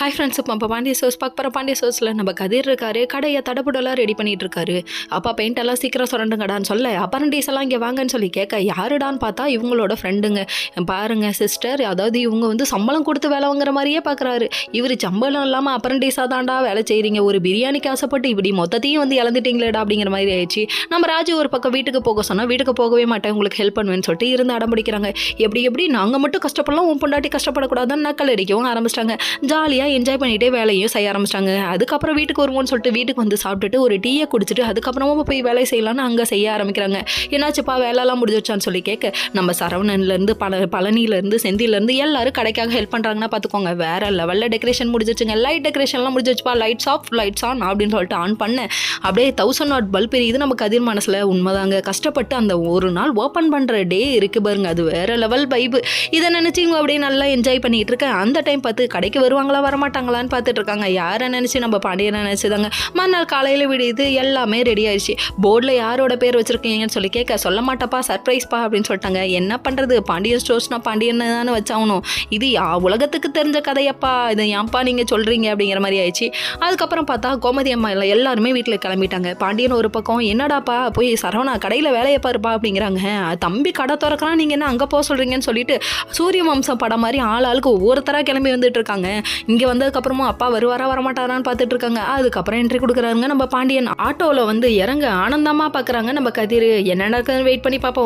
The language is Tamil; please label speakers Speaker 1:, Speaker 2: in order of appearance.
Speaker 1: ஹாய் ஃப்ரெண்ட்ஸ், இப்போ பாண்டிய சோர்ஸ் பார்க்க போகிற. பாண்டிய சோர்ஸில் நம்ம கதிர் இருக்காரு, கடையை தடபுடலாம் ரெடி பண்ணிட்டு இருக்காரு. அப்பா பெயிண்ட் எல்லாம் சீக்கிரம் சுரண்டுங்கடான்னு சொல்ல, அப்பரண்டிஸ் எல்லாம் இங்கே வாங்கன்னு சொல்லி கேட்க, யாருடான்னு பார்த்தா இவங்களோட ஃப்ரெண்டுங்க. பாருங்க சிஸ்டர், அதாவது இவங்க வந்து சம்பளம் கொடுத்து வேலை வாங்குற மாதிரியே பார்க்குறாரு. இவர் சம்பளம் இல்லாமல் அப்பரண்டிஸாக தாண்டா வேலை செய்கிறீங்க, ஒரு பிரியாணிக்கு ஆசைப்பட்டு இப்படி மொத்தத்தையும் வந்து இழந்துட்டீங்களேடா அப்படிங்கிற மாதிரி ஆயிடுச்சு. நம்ம ராஜு ஒரு பக்கம் வீட்டுக்கு போக சொன்னால் வீட்டுக்கு போகவே மாட்டேன், உங்களுக்கு ஹெல்ப் பண்ணுவேன்னு சொல்லிட்டு இருந்து அடம்பிடிக்கிறாங்க. எப்படி நாங்கள் மட்டும் கஷ்டப்படலாம், உன் பொண்டாட்டி கஷ்டப்படக்கூடாதுன்னு நக்கல் அடிக்கவும் ஆரம்பிச்சிட்டாங்க. ஜாலியாக என்ஜாய் பண்ணிகிட்டே வேலையும் செய்ய ஆரம்பிச்சிட்டாங்க. அதுக்கப்புறம் வீட்டுக்கு வருவோம்னு சொல்லிட்டு வீட்டுக்கு வந்து சாப்பிட்டுட்டு ஒரு டீயை குடிச்சிட்டு அதுக்கப்புறமா போய் வேலை செய்யலான்னு அங்கே செய்ய ஆரம்பிக்கிறாங்க. என்னாச்சுப்பா வேலைலாம் முடிஞ்சிச்சான்னு சொல்லி கேட்க, நம்ம சரவணன்லேருந்து பழனியிலேருந்து செந்திலேருந்து எல்லாரும் கடைக்காக ஹெல்ப் பண்ணுறாங்கன்னா பார்த்துக்கோங்க. வேறு லெவலில் டெக்கரேஷன் முடிஞ்சிச்சுங்க. லைட் டெக்கரேஷன்லாம் முடிஞ்சிச்சுப்பா, லைட்ஸ் ஆஃப் லைட்ஸ் ஆன் அப்படின்னு சொல்லிட்டு ஆன் பண்ணேன். அப்படியே 1000 வாட் பல்ப் எரியுது. நம்ம கதிர் மனசில் உண்மைதாங்க, கஷ்டப்பட்டு அந்த ஒரு நாள் ஓப்பன் பண்ணுற டே இருக்குது பாருங்க, அது வேறு லெவல் வைப்பு. இதை நினச்சி இவங்க அப்படியே நல்லா என்ஜாய் பண்ணிகிட்டு இருக்கேன். அந்த டைம் பார்த்து கடைக்கு வருவாங்களா வரமாட்டாங்களான்னு பார்த்துட்டு இருக்காங்க. யாரை நினச்சி? நம்ம பாண்டியனை நினச்சிதாங்க. மறுநாள் காலையில் விடியுது, எல்லாமே ரெடி ஆயிடுச்சு. போர்டில் யாரோட பேர் வச்சுருக்கீங்கன்னு சொல்லி கேட்க, சொல்ல மாட்டப்பா சர்ப்ரைஸ்ப்பா அப்படின்னு சொல்லிட்டாங்க. என்ன பண்ணுறது, பாண்டியன் ஸ்டோர்ஸ்னா பாண்டியன் தானே வச்சாகணும், இது உலகத்துக்கு தெரிஞ்ச கதையப்பா, இது ஏன்ப்பா நீங்கள் சொல்கிறீங்க அப்படிங்கிற மாதிரி ஆயிடுச்சு. அதுக்கப்புறம் பார்த்தா கோமதி அம்மா எல்லாருமே வீட்டில் கிளம்பிட்டாங்க. பாண்டியன் ஒரு பக்கம், என்னடாப்பா போய் சரவணா கடையில் வேலையை பாருப்பா அப்படிங்கிறாங்க. தம்பி கடை திறக்கலாம், நீங்கள் என்ன அங்கே போக சொல்கிறீங்கன்னு சொல்லிட்டு சூரிய வம்சம் படம் மாதிரி ஆளுக்கு ஒவ்வொருத்தராக கிளம்பி வந்துட்டு இருக்காங்க. இங்கே வந்ததுக்கப்புறமா அப்பா வருவாரா வரமாட்டாரான்னு பார்த்துட்டு இருக்காங்க. அதுக்கப்புறம் என்ட்ரி கொடுக்குறாங்க நம்ம பாண்டியன். ஆட்டோவில் வந்து இறங்க ஆனந்தமாக பார்க்குறாங்க நம்ம கதிர். என்ன நடக்குதுன்னு வெயிட் பண்ணி பார்ப்போம்.